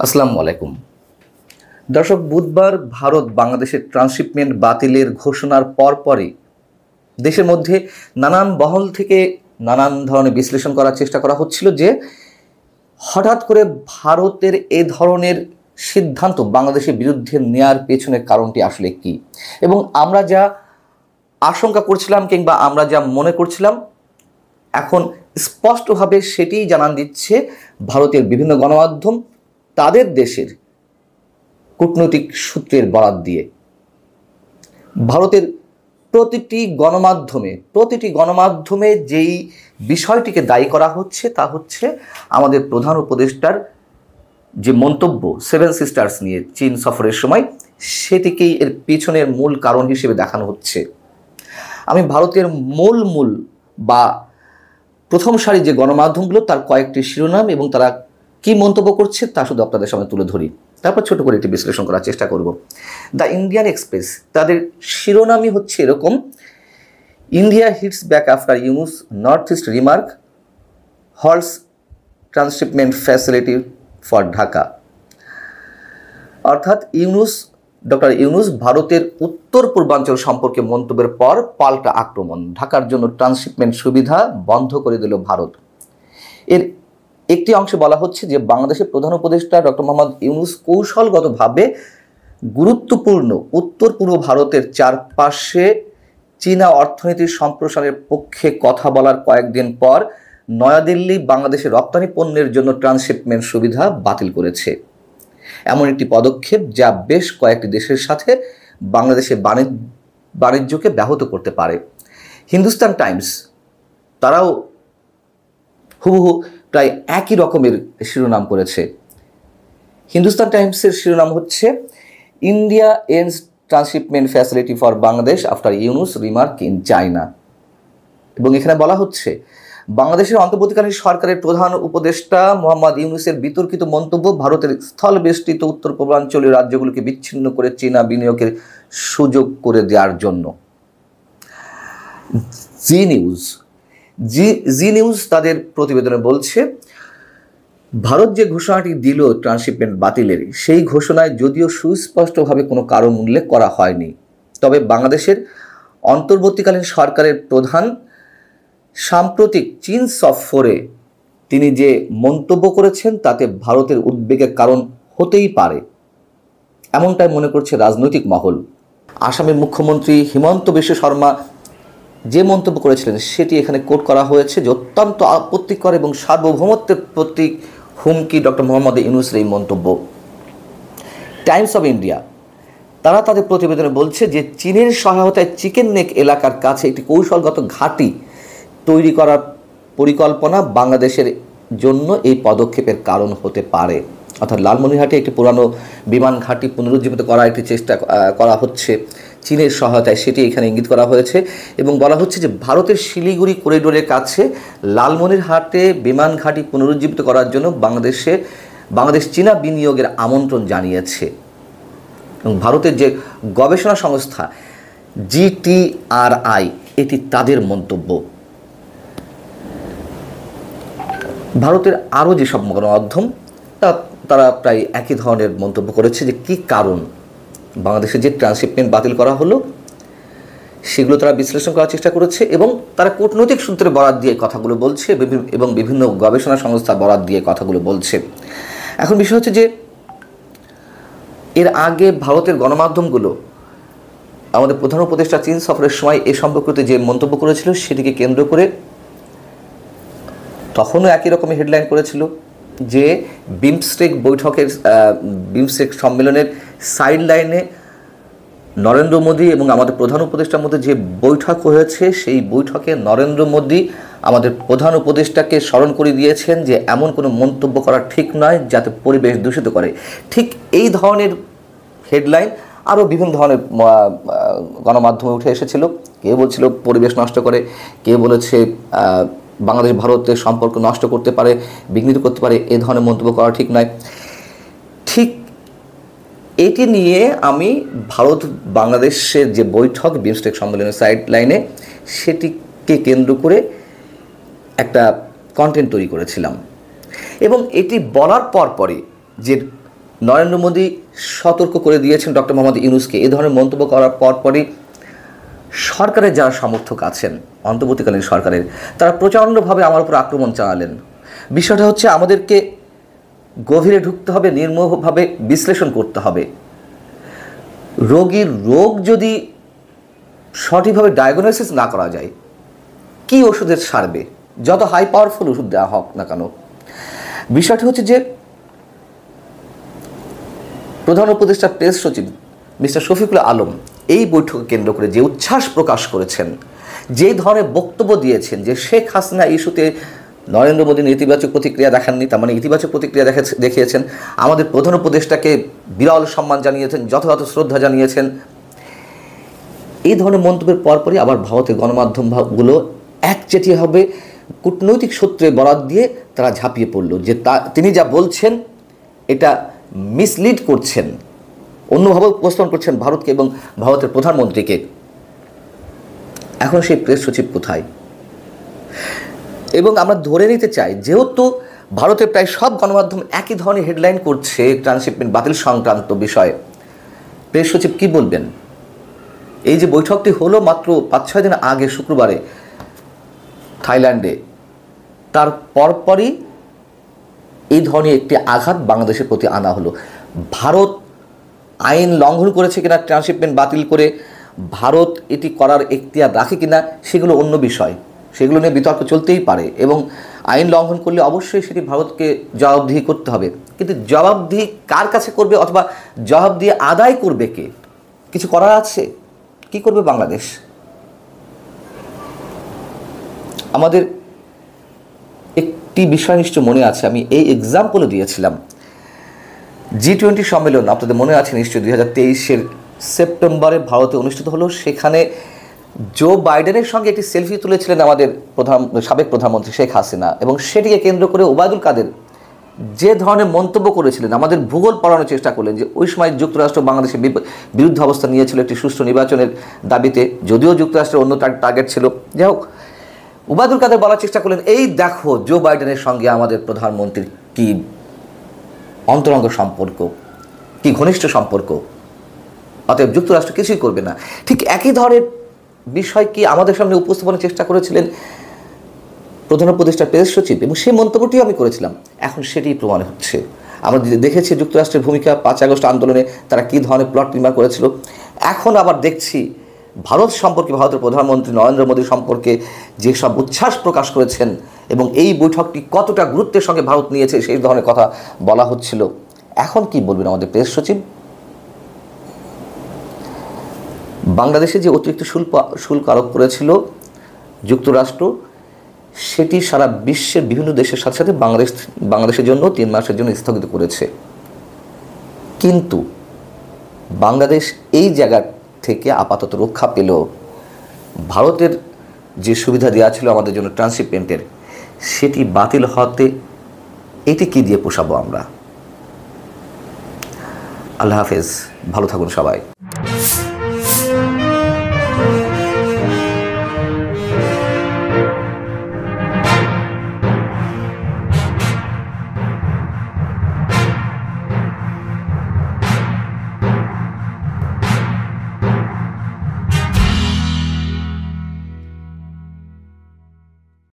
আসসালামু আলাইকুম দর্শক, বুধবার ভারত বাংলাদেশের ট্রান্সশিপমেন্ট বাতিলের ঘোষণার পরপরই দেশের মধ্যে নানান মহল থেকে নানান ধরনের বিশ্লেষণ করার চেষ্টা করা হচ্ছিল যে হঠাৎ করে ভারতের এ ধরনের সিদ্ধান্ত বাংলাদেশের বিরুদ্ধে নেয়ার পেছনের কারণটি আসলে কি, এবং আমরা যা আশঙ্কা করছিলাম কিংবা আমরা যা মনে করছিলাম এখন স্পষ্টভাবে সেটিই জানান দিচ্ছে ভারতের বিভিন্ন গণমাধ্যম তাদের দেশের কূটনৈতিক সূত্রের বরাত দিয়ে। ভারতের প্রতিটি গণমাধ্যমে যেই বিষয়টিকে দায়ী করা হচ্ছে তা হচ্ছে আমাদের প্রধান উপদেষ্টার যে মন্তব্য সেভেন সিস্টার্স নিয়ে চীন সফরের সময়, সেটিকেই এর পিছনের মূল কারণ হিসেবে দেখানো হচ্ছে। আমি ভারতের মূল বা প্রথম সারি যে গণমাধ্যমগুলো তার কয়েকটি শিরোনাম এবং তারা কি মন্তব্য করছে তা শুধু আপনাদের সামনে তুলে ধরি, তারপর ছোট করে একটি বিশ্লেষণ করার চেষ্টা করব। দ্য ইন্ডিয়ান এক্সপ্রেস, তাদের শিরোনামই হচ্ছে এরকম: India hits back after Yunus north east remark halts transshipment facility for Dhaka. অর্থাৎ ডক্টর ইউনুস ভারতের উত্তর পূর্বাঞ্চল সম্পর্কে মন্তব্যের পর পাল্টা আক্রমণ, ঢাকার জন্য ট্রান্সশিপমেন্ট সুবিধা বন্ধ করে দিল ভারত। এর একটি অংশে বলা হচ্ছে যে বাংলাদেশের প্রধান উপদেষ্টা ডক্টর মোহাম্মদ ইউনুস কৌশলগতভাবে গুরুত্বপূর্ণ উত্তর পূর্ব ভারতের চারপাশে চীনা অর্থনীতির সম্প্রসারের পক্ষে কথা বলার কয়েকদিন পর নয়াদিল্লি বাংলাদেশের রপ্তানি পণ্যের জন্য ট্রান্সশিপমেন্ট সুবিধা বাতিল করেছে। এমন একটি পদক্ষেপ যা বেশ কয়েকটি দেশের সাথে বাংলাদেশের বাণিজ্যকে ব্যাহত করতে পারে। হিন্দুস্তান টাইমস তারাও হুবহু প্রায় একই রকমের শিরোনাম করেছে। হিন্দুস্তান টাইমসের শিরোনাম হচ্ছে India ends transshipment facility for Bangladesh after Yunus remark in China. এবং এখানে বলা হচ্ছে বাংলাদেশের অন্তর্বর্তীকালীন সরকারের প্রধান উপদেষ্টা মোহাম্মদ ইউনুসের বিতর্কিত মন্তব্য ভারতের স্থলবেষ্টিত উত্তর পূর্বাঞ্চলীয় রাজ্যগুলোকে বিচ্ছিন্ন করে চীনা বিনিয়োগের সুযোগ করে দেওয়ার জন্য। জি নিউজ তাদের প্রতিবেদনে বলছে, ভারত যে ঘোষণাটি দিল ট্রান্সশিপমেন্ট বাতিলের, সেই ঘোষণায় যদিও সুস্পষ্টভাবে কোনো কারণ উল্লেখ করা হয়নি, তবে বাংলাদেশের অন্তর্বর্তীকালীন সরকারের প্রধান সাম্প্রতিক চীন সফরে তিনি যে মন্তব্য করেছেন তাতে ভারতের উদ্বেগের কারণ হতেই পারে, এমনটাই মনে করছে রাজনৈতিক মহল। আসামের মুখ্যমন্ত্রী হিমন্ত বিশ্ব শর্মা যে মন্তব্য করেছিলেন সেটি এখানে কোট করা হয়েছে যে অত্যন্ত আপত্তিকর এবং সার্বভৌমত্বের প্রতি হুমকি ডক্টর মোহাম্মদ ইউনুসের এই মন্তব্য। টাইমস অফ ইন্ডিয়া তারা তাদের প্রতিবেদনে বলছে যে চীনের সহায়তায় চিকেন নেক এলাকার কাছে একটি কৌশলগত ঘাঁটি তৈরি করার পরিকল্পনা বাংলাদেশের জন্য এই পদক্ষেপের কারণ হতে পারে। অর্থাৎ লালমনিরহাটে একটি পুরানো বিমান ঘাঁটি পুনরুজ্জীবিত করার একটি চেষ্টা করা হচ্ছে চীনের সহায়তায়, সেটি এখানে ইঙ্গিত করা হয়েছে। এবং বলা হচ্ছে যে ভারতের শিলিগুড়ি করিডোরের কাছে লালমনিরহাটে বিমান ঘাঁটি পুনরুজ্জীবিত করার জন্য বাংলাদেশ চীনা বিনিয়োগের আমন্ত্রণ জানিয়েছে। এবং ভারতের যে গবেষণা সংস্থা GTRI, এটি তাদের মন্তব্য। ভারতের আরও যেসব গণমাধ্যম তারা প্রায় একই ধরনের মন্তব্য করেছে যে কী কারণ বাংলাদেশে যে ট্রান্সশিপমেন্ট বাতিল করা হলো সেগুলো তারা বিশ্লেষণ করার চেষ্টা করেছে, এবং তারা কূটনৈতিক সূত্রে বরাত দিয়ে কথাগুলো বলছে এবং বিভিন্ন গবেষণা সংস্থা বরাত দিয়ে কথাগুলো বলছে। এখন বিষয় হচ্ছে যে এর আগে ভারতের গণমাধ্যমগুলো আমাদের প্রধান উপদেষ্টা চীন সফরের সময় এ সম্পর্কিত যে মন্তব্য করেছিল সেটিকে কেন্দ্র করে তখনও একই রকমের হেডলাইন করেছিল যে বিমস্টেক সম্মেলনের সাইড লাইনে নরেন্দ্র মোদী এবং আমাদের প্রধান উপদেষ্টার মধ্যে যে বৈঠক হয়েছে সেই বৈঠকে নরেন্দ্র মোদী আমাদের প্রধান উপদেষ্টাকে স্মরণ করে দিয়েছেন যে এমন কোনো মন্তব্য করা ঠিক নয় যাতে পরিবেশ দূষিত করে। ঠিক এই ধরনের হেডলাইন আরও বিভিন্ন ধরনের গণমাধ্যমে উঠে এসেছিল। কেউ বলছিল পরিবেশ নষ্ট করে, কেউ বলেছে বাংলাদেশ ভারতের সম্পর্ক নষ্ট করতে পারে, বিঘ্নিত করতে পারে, এ ধরনের মন্তব্য করা ঠিক নয়। ঠিক এটি নিয়ে আমি ভারত বাংলাদেশের যে বৈঠক বিমস্টেক সম্মেলনের সাইড লাইনে সেটিকে কেন্দ্র করে একটা কন্টেন্ট তৈরি করেছিলাম। এবং এটি বলার পরপরই যে নরেন্দ্র মোদী সতর্ক করে দিয়েছেন ডক্টর মোহাম্মদ ইউনূসকে। এ ধরনের মন্তব্য করার পরপরই সরকারের যারা সমর্থক আছেন, অন্তর্বর্তীকালীন সরকারের, তারা প্রচণ্ডভাবে আমার উপর আক্রমণ চালালেন। বিষয়টা হচ্ছে আমাদেরকে গভীরে ঢুকতে হবে, নির্মোহভাবে বিশ্লেষণ করতে হবে। রোগীর রোগ যদি সঠিকভাবে ডায়াগনোসিস না করা যায়, কি ওষুধের সারবে, যত হাই পাওয়ারফুল ওষুধ দেওয়া হোক না কেন। বিষয়টি হচ্ছে যে প্রধান উপদেষ্টা প্রেস সচিব মিস্টার শফিকুল আলম এই বৈঠকে কেন্দ্র করে যে উচ্ছ্বাস প্রকাশ করেছেন, যে ধরনের বক্তব্য দিয়েছেন যে শেখ হাসিনা ইস্যুতে নরেন্দ্র মোদী নেতিবাচক প্রতিক্রিয়া দেখাননি, তার মানে ইতিবাচক প্রতিক্রিয়া দেখিয়েছেন, আমাদের প্রধান উপদেষ্টাকে বিরল সম্মান জানিয়েছেন, যথাযথ শ্রদ্ধা জানিয়েছেন। এই ধরনের মন্তব্যের পরপরই আবার ভারতের গণমাধ্যমগুলো একচেটিয়াভাবে কূটনৈতিক সূত্রে বরাত দিয়ে তারা ঝাঁপিয়ে পড়ল যে তিনি যা বলছেন এটা মিসলিড করছেন, অন্যভাবে উপস্থাপন করছেন ভারতকে এবং ভারতের প্রধানমন্ত্রীকে। এখন সেই প্রেস সচিব কোথায়? এবং আমরা ধরে নিতে চাই, যেহেতু ভারতের প্রায় সব গণমাধ্যম একই ধরনের হেডলাইন করছে ট্রান্সশিপমেন্ট বাতিল সংক্রান্ত বিষয়ে, প্রেস সচিব কী বলবেন? এই যে বৈঠকটি হলো মাত্র 5-6 দিন আগে শুক্রবারে থাইল্যান্ডে, তার পরপরই এই ধরনের একটি আঘাত বাংলাদেশের প্রতি আনা হলো। ভারত আইন লঙ্ঘন করেছে কিনা ট্রান্সশিপমেন্ট বাতিল করে, ভারত এটি করার এখতিয়ার রাখে কিনা সেগুলো অন্য বিষয়, সেগুলো নিয়ে বিতর্ক চলতেই পারে এবং আইন লঙ্ঘন করলে অবশ্যই সেটি ভারতকে জবাবদিহি করতে হবে। কিন্তু জবাবদিহি কার কাছে করবে অথবা জবাবদিহি আদায় করবে কে? কিছু করার আছে? কি করবে বাংলাদেশ? আমাদের একটি বিষয় নিশ্চয় মনে আছে, আমি এই এক্সাম্পলও দিয়েছিলাম। G20 সম্মেলন আপনাদের মনে আছে নিশ্চয়ই, 2023 সেপ্টেম্বরে ভারতে অনুষ্ঠিত হলো। সেখানে জো বাইডেনের সঙ্গে একটি সেলফি তুলেছিলেন আমাদের সাবেক প্রধানমন্ত্রী শেখ হাসিনা, এবং সেটিকে কেন্দ্র করে ওবায়দুল কাদের যে ধরনের মন্তব্য করেছিলেন, আমাদের ভূগোল পড়ানোর চেষ্টা করলেন যে ওই সময় যুক্তরাষ্ট্র বাংলাদেশের বিরুদ্ধে অবস্থা নিয়েছিল একটি সুষ্ঠু নির্বাচনের দাবিতে, যদিও যুক্তরাষ্ট্রের অন্য টার্গেট ছিল। যাই হোক, ওবায়দুল কাদের বলার চেষ্টা করলেন, এই দেখো জো বাইডেনের সঙ্গে আমাদের প্রধানমন্ত্রীর কি অন্তরঙ্গ সম্পর্ক, কি ঘনিষ্ঠ সম্পর্ক, অতএব যুক্তরাষ্ট্র কিছুই করবে না। ঠিক একই ধরনের বিষয় কি আমাদের সামনে উপস্থাপনের চেষ্টা করেছিলেন প্রধান উপদেষ্টা প্রেস সচিব, এবং সেই মন্তব্যটিও আমি করেছিলাম। এখন সেটি প্রমাণ হচ্ছে। আমরা দেখেছি যুক্তরাষ্ট্রের ভূমিকা 5 আগস্ট আন্দোলনে তারা কী ধরনের প্লট নির্মাণ করেছিল। এখন আবার দেখছি ভারত সম্পর্কে, ভারতের প্রধানমন্ত্রী নরেন্দ্র মোদী সম্পর্কে যেসব উচ্ছ্বাস প্রকাশ করেছেন এবং এই বৈঠকটি কতটা গুরুত্বের সঙ্গে ভারত নিয়েছে সেই ধরনের কথা বলা হচ্ছিল। এখন কি বলবেন আমাদের প্রেস সচিব? বাংলাদেশে যে অতিরিক্ত শুল্ক আরোপ করেছিল যুক্তরাষ্ট্র, সেটি সারা বিশ্বের বিভিন্ন দেশের সাথে সাথে বাংলাদেশের জন্য 3 মাসের জন্য স্থগিত করেছে। কিন্তু বাংলাদেশ এই জায়গা থেকে আপাতত রক্ষা পেল। ভারতের যে সুবিধা দেওয়া ছিল আমাদের জন্য ট্রান্সশিপমেন্টের, সেটি বাতিল হতে এটি কি দিয়ে পোষাবো আমরা? আল্লাহ হাফেজ, ভালো থাকুন সবাই।